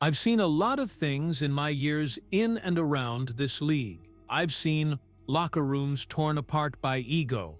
I've seen a lot of things in my years in and around this league. I've seen locker rooms torn apart by ego,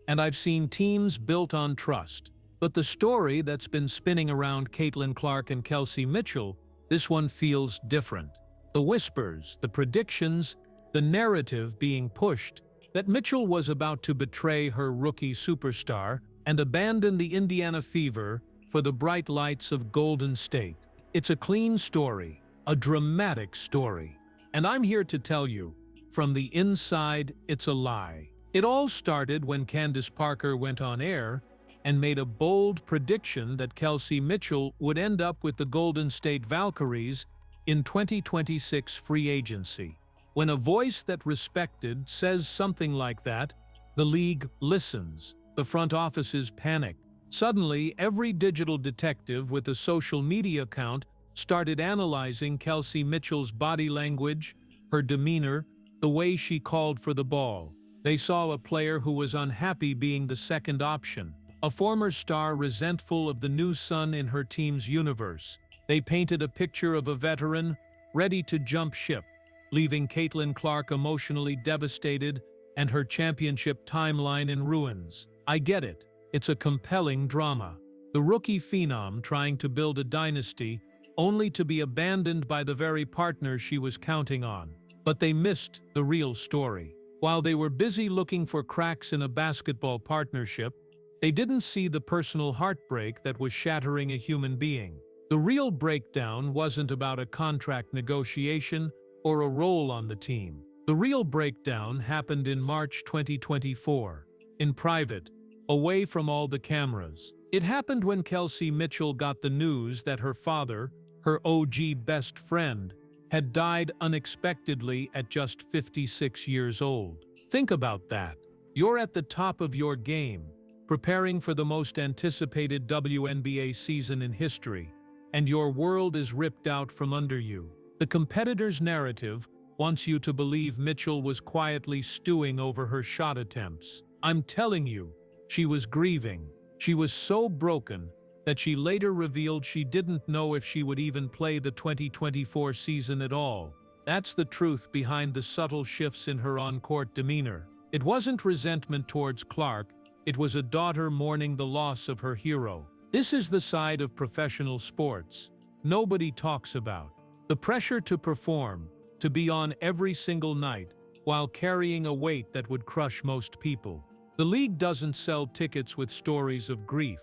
and I've seen teams built on trust. But the story that's been spinning around Caitlin Clark and Kelsey Mitchell, this one feels different. The whispers, the predictions, the narrative being pushed that Mitchell was about to betray her rookie superstar and abandon the Indiana Fever for the bright lights of Golden State. It's a clean story, a dramatic story. And I'm here to tell you, from the inside, it's a lie. It all started when Candace Parker went on air and made a bold prediction that Kelsey Mitchell would end up with the Golden State Valkyries in 2026 free agency. When a voice that respected says something like that, the league listens, the front offices panic. Suddenly, every digital detective with a social media account started analyzing Kelsey Mitchell's body language, her demeanor, the way she called for the ball. They saw a player who was unhappy being the second option, a former star resentful of the new sun in her team's universe. They painted a picture of a veteran ready to jump ship, leaving Caitlin Clark emotionally devastated and her championship timeline in ruins. I get it. It's a compelling drama. The rookie phenom trying to build a dynasty only to be abandoned by the very partner she was counting on. But they missed the real story. While they were busy looking for cracks in a basketball partnership, they didn't see the personal heartbreak that was shattering a human being. The real breakdown wasn't about a contract negotiation or a role on the team. The real breakdown happened in March 2024, in private, away from all the cameras. It happened when Kelsey Mitchell got the news that her father, her OG best friend, had died unexpectedly at just 56 years old. Think about that. You're at the top of your game, preparing for the most anticipated WNBA season in history, and your world is ripped out from under you. The competitor's narrative wants you to believe Mitchell was quietly stewing over her shot attempts. I'm telling you, she was grieving. She was so broken that she later revealed she didn't know if she would even play the 2024 season at all. That's the truth behind the subtle shifts in her on-court demeanor. It wasn't resentment towards Clark, it was a daughter mourning the loss of her hero. This is the side of professional sports nobody talks about. The pressure to perform, to be on every single night, while carrying a weight that would crush most people. The league doesn't sell tickets with stories of grief.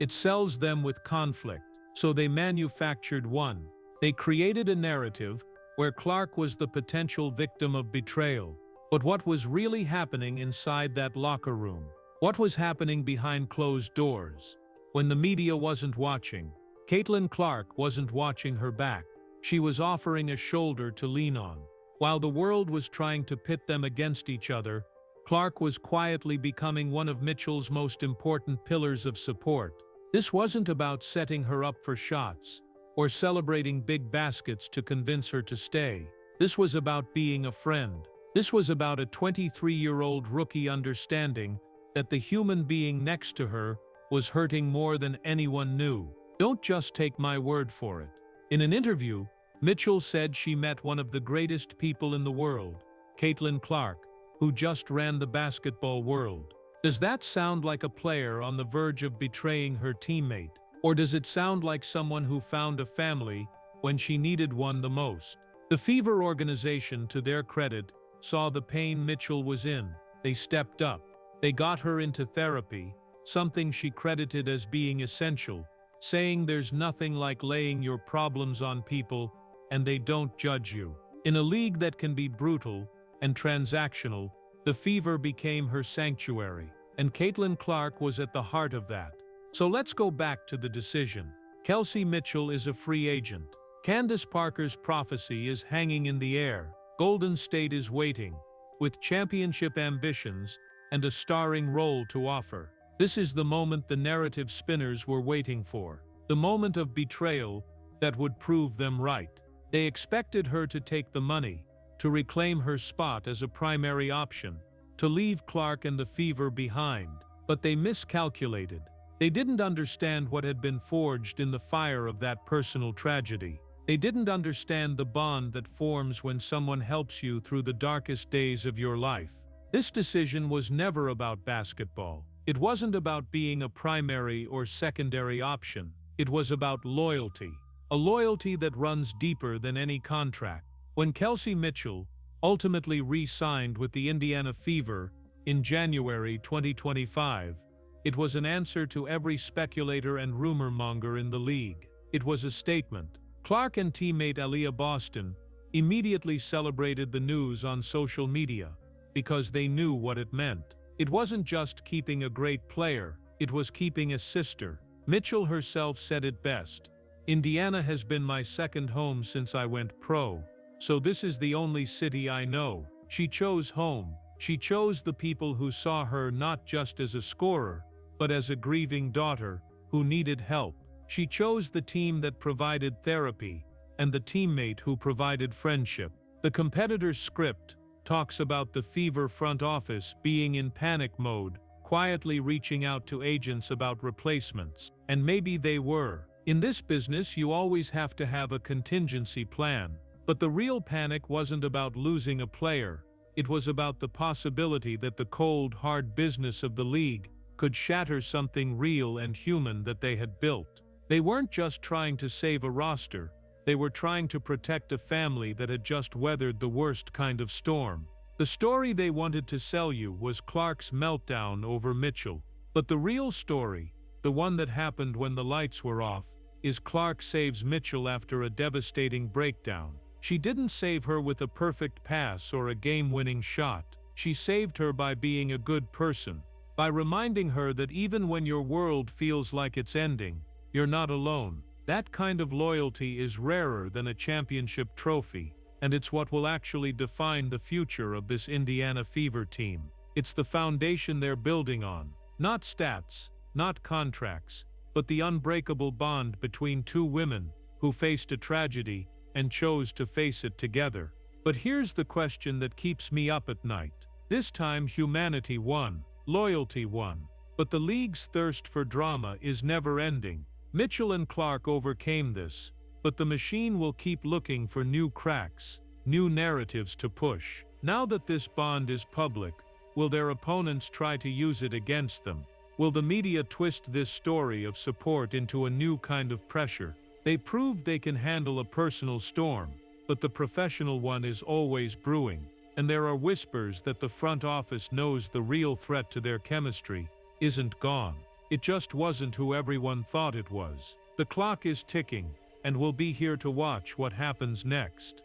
It sells them with conflict. So they manufactured one. They created a narrative where Clark was the potential victim of betrayal. But what was really happening inside that locker room? What was happening behind closed doors? When the media wasn't watching, Caitlin Clark wasn't watching her back. She was offering a shoulder to lean on. While the world was trying to pit them against each other, Clark was quietly becoming one of Mitchell's most important pillars of support. This wasn't about setting her up for shots or celebrating big baskets to convince her to stay. This was about being a friend. This was about a 23-year-old rookie understanding that the human being next to her was hurting more than anyone knew. Don't just take my word for it. In an interview, Mitchell said she met one of the greatest people in the world, Caitlin Clark, who just ran the basketball world. Does that sound like a player on the verge of betraying her teammate? Or does it sound like someone who found a family when she needed one the most? The Fever organization, to their credit, saw the pain Mitchell was in. They stepped up. They got her into therapy, something she credited as being essential, saying there's nothing like laying your problems on people and they don't judge you. In a league that can be brutal and transactional, the Fever became her sanctuary, and Caitlin Clark was at the heart of that. So let's go back to the decision. Kelsey Mitchell is a free agent. Candace Parker's prophecy is hanging in the air. Golden State is waiting, with championship ambitions and a starring role to offer. This is the moment the narrative spinners were waiting for. The moment of betrayal that would prove them right. They expected her to take the money, to reclaim her spot as a primary option, to leave Clark and the Fever behind. But they miscalculated. They didn't understand what had been forged in the fire of that personal tragedy. They didn't understand the bond that forms when someone helps you through the darkest days of your life. This decision was never about basketball. It wasn't about being a primary or secondary option. It was about loyalty. A loyalty that runs deeper than any contract. When Kelsey Mitchell ultimately re-signed with the Indiana Fever in January 2025, it was an answer to every speculator and rumor monger in the league. It was a statement. Clark and teammate Aaliyah Boston immediately celebrated the news on social media because they knew what it meant. It wasn't just keeping a great player, it was keeping a sister. Mitchell herself said it best. Indiana has been my second home since I went pro, so this is the only city I know. She chose home. She chose the people who saw her not just as a scorer, but as a grieving daughter who needed help. She chose the team that provided therapy and the teammate who provided friendship. The competitor's script talks about the Fever front office being in panic mode, quietly reaching out to agents about replacements. And maybe they were. In this business, you always have to have a contingency plan. But the real panic wasn't about losing a player. It was about the possibility that the cold, hard business of the league could shatter something real and human that they had built. They weren't just trying to save a roster. They were trying to protect a family that had just weathered the worst kind of storm. The story they wanted to sell you was Clark's meltdown over Mitchell. But the real story, the one that happened when the lights were off, is Clark saves Mitchell after a devastating breakdown. She didn't save her with a perfect pass or a game-winning shot. She saved her by being a good person, by reminding her that even when your world feels like it's ending, you're not alone. That kind of loyalty is rarer than a championship trophy, and it's what will actually define the future of this Indiana Fever team. It's the foundation they're building on. Not stats, not contracts, but the unbreakable bond between two women who faced a tragedy and chose to face it together. But here's the question that keeps me up at night. This time humanity won, loyalty won. But the league's thirst for drama is never ending. Mitchell and Clark overcame this, but the machine will keep looking for new cracks, new narratives to push. Now that this bond is public, will their opponents try to use it against them? Will the media twist this story of support into a new kind of pressure? They proved they can handle a personal storm, but the professional one is always brewing, and there are whispers that the front office knows the real threat to their chemistry isn't gone. It just wasn't who everyone thought it was. The clock is ticking, and we'll be here to watch what happens next.